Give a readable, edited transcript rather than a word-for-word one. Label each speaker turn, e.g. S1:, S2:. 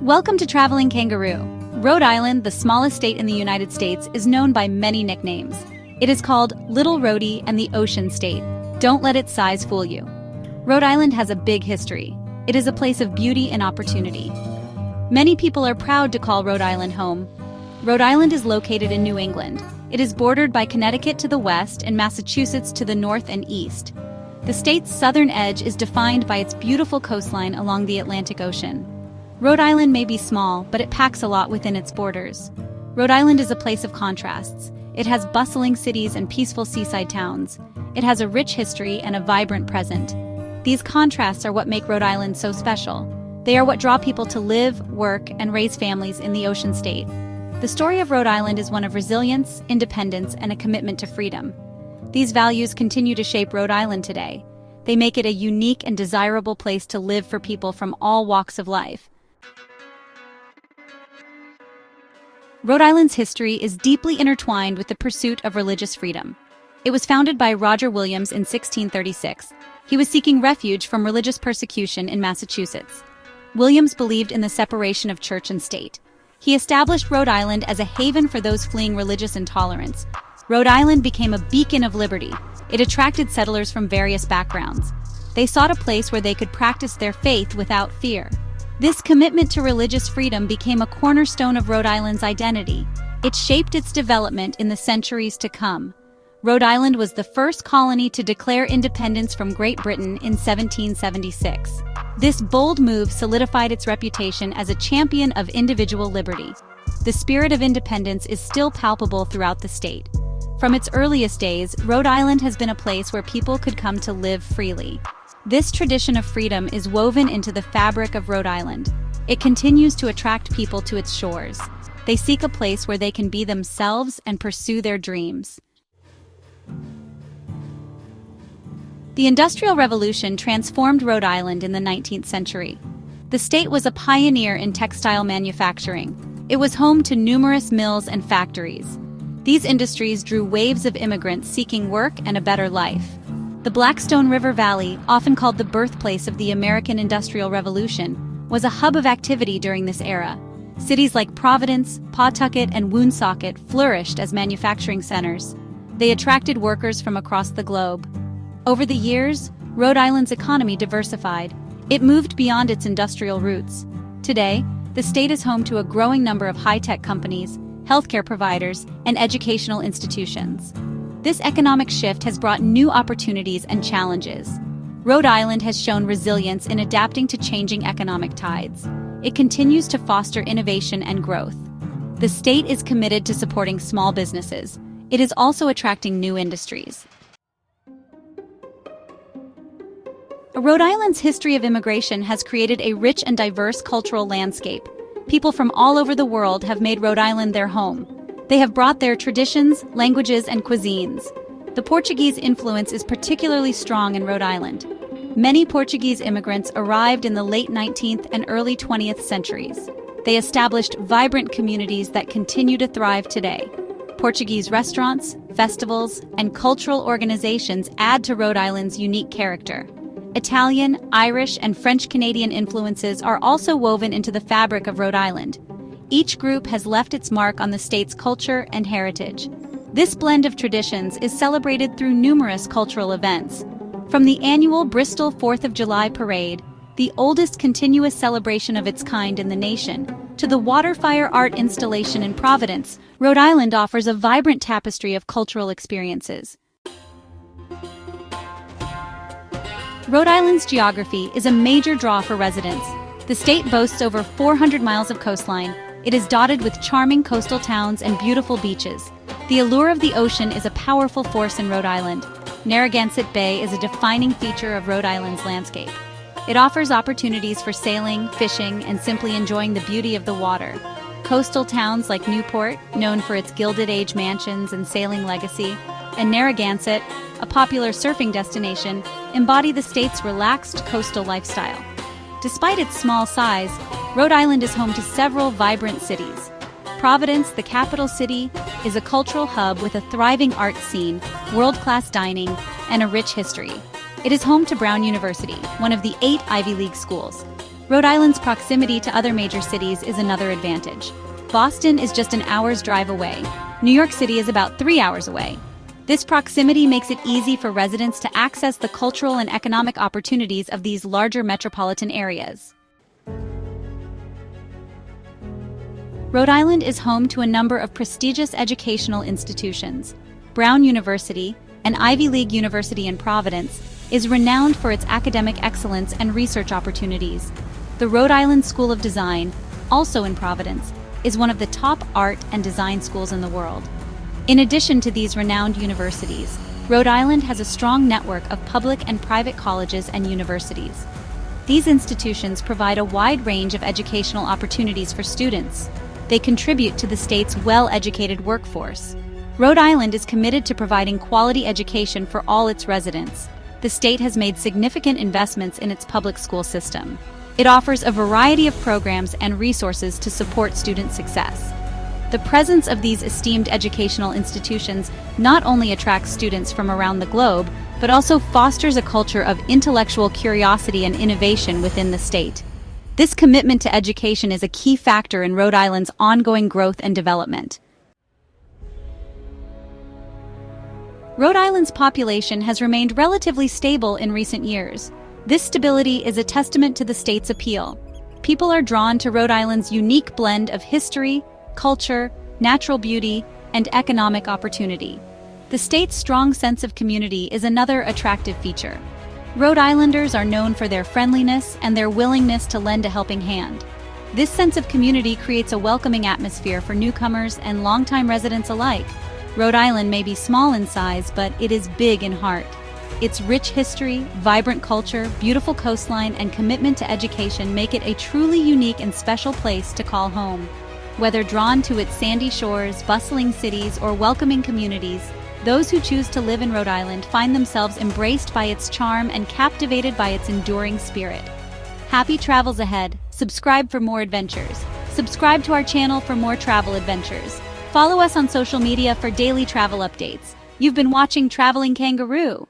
S1: Welcome to Traveling Kangaroo. Rhode Island, the smallest state in the United States, is known by many nicknames. It is called Little Rhody and the Ocean State. Don't let its size fool you. Rhode Island has a big history. It is a place of beauty and opportunity. Many people are proud to call Rhode Island home. Rhode Island is located in New England. It is bordered by Connecticut to the west and Massachusetts to the north and east. The state's southern edge is defined by its beautiful coastline along the Atlantic Ocean. Rhode Island may be small, but it packs a lot within its borders. Rhode Island is a place of contrasts. It has bustling cities and peaceful seaside towns. It has a rich history and a vibrant present. These contrasts are what make Rhode Island so special. They are what draw people to live, work, and raise families in the Ocean State. The story of Rhode Island is one of resilience, independence, and a commitment to freedom. These values continue to shape Rhode Island today. They make it a unique and desirable place to live for people from all walks of life. Rhode Island's history is deeply intertwined with the pursuit of religious freedom. It was founded by Roger Williams in 1636. He was seeking refuge from religious persecution in Massachusetts. Williams believed in the separation of church and state. He established Rhode Island as a haven for those fleeing religious intolerance. Rhode Island became a beacon of liberty. It attracted settlers from various backgrounds. They sought a place where they could practice their faith without fear. This commitment to religious freedom became a cornerstone of Rhode Island's identity. It shaped its development in the centuries to come. Rhode Island was the first colony to declare independence from Great Britain in 1776. This bold move solidified its reputation as a champion of individual liberty. The spirit of independence is still palpable throughout the state. From its earliest days, Rhode Island has been a place where people could come to live freely. This tradition of freedom is woven into the fabric of Rhode Island. It continues to attract people to its shores. They seek a place where they can be themselves and pursue their dreams. The Industrial Revolution transformed Rhode Island in the 19th century. The state was a pioneer in textile manufacturing. It was home to numerous mills and factories. These industries drew waves of immigrants seeking work and a better life. The Blackstone River Valley, often called the birthplace of the American Industrial Revolution, was a hub of activity during this era. Cities like Providence, Pawtucket, and Woonsocket flourished as manufacturing centers. They attracted workers from across the globe. Over the years, Rhode Island's economy diversified. It moved beyond its industrial roots. Today, the state is home to a growing number of high-tech companies, healthcare providers, and educational institutions. This economic shift has brought new opportunities and challenges. Rhode Island has shown resilience in adapting to changing economic tides. It continues to foster innovation and growth. The state is committed to supporting small businesses. It is also attracting new industries. Rhode Island's history of immigration has created a rich and diverse cultural landscape. People from all over the world have made Rhode Island their home. They have brought their traditions, languages, and cuisines. The Portuguese influence is particularly strong in Rhode Island. Many Portuguese immigrants arrived in the late 19th and early 20th centuries. They established vibrant communities that continue to thrive today. Portuguese restaurants, festivals, and cultural organizations add to Rhode Island's unique character. Italian, Irish, and French-Canadian influences are also woven into the fabric of Rhode Island. Each group has left its mark on the state's culture and heritage. This blend of traditions is celebrated through numerous cultural events. From the annual Bristol 4th of July parade, the oldest continuous celebration of its kind in the nation, to the Waterfire art installation in Providence, Rhode Island offers a vibrant tapestry of cultural experiences. Rhode Island's geography is a major draw for residents. The state boasts over 400 miles of coastline. It is dotted with charming coastal towns and beautiful beaches. The allure of the ocean is a powerful force in Rhode Island. Narragansett Bay is a defining feature of Rhode Island's landscape. It offers opportunities for sailing, fishing, and simply enjoying the beauty of the water. Coastal towns like Newport, known for its Gilded Age mansions and sailing legacy, and Narragansett, a popular surfing destination, embody the state's relaxed coastal lifestyle. Despite its small size, Rhode Island is home to several vibrant cities. Providence, the capital city, is a cultural hub with a thriving art scene, world-class dining, and a rich history. It is home to Brown University, one of the 8 Ivy League schools. Rhode Island's proximity to other major cities is another advantage. Boston is just an hour's drive away. New York City is about 3 hours away. This proximity makes it easy for residents to access the cultural and economic opportunities of these larger metropolitan areas. Rhode Island is home to a number of prestigious educational institutions. Brown University, an Ivy League university in Providence, is renowned for its academic excellence and research opportunities. The Rhode Island School of Design, also in Providence, is one of the top art and design schools in the world. In addition to these renowned universities, Rhode Island has a strong network of public and private colleges and universities. These institutions provide a wide range of educational opportunities for students. They contribute to the state's well-educated workforce. Rhode Island is committed to providing quality education for all its residents. The state has made significant investments in its public school system. It offers a variety of programs and resources to support student success. The presence of these esteemed educational institutions not only attracts students from around the globe, but also fosters a culture of intellectual curiosity and innovation within the state. This commitment to education is a key factor in Rhode Island's ongoing growth and development. Rhode Island's population has remained relatively stable in recent years. This stability is a testament to the state's appeal. People are drawn to Rhode Island's unique blend of history, culture, natural beauty, and economic opportunity. The state's strong sense of community is another attractive feature. Rhode Islanders are known for their friendliness and their willingness to lend a helping hand. This sense of community creates a welcoming atmosphere for newcomers and longtime residents alike. Rhode Island may be small in size, but it is big in heart. Its rich history, vibrant culture, beautiful coastline, and commitment to education make it a truly unique and special place to call home. Whether drawn to its sandy shores, bustling cities, or welcoming communities, those who choose to live in Rhode Island find themselves embraced by its charm and captivated by its enduring spirit. Happy travels ahead. Subscribe for more adventures. Subscribe to our channel for more travel adventures. Follow us on social media for daily travel updates. You've been watching Traveling Kangaroo.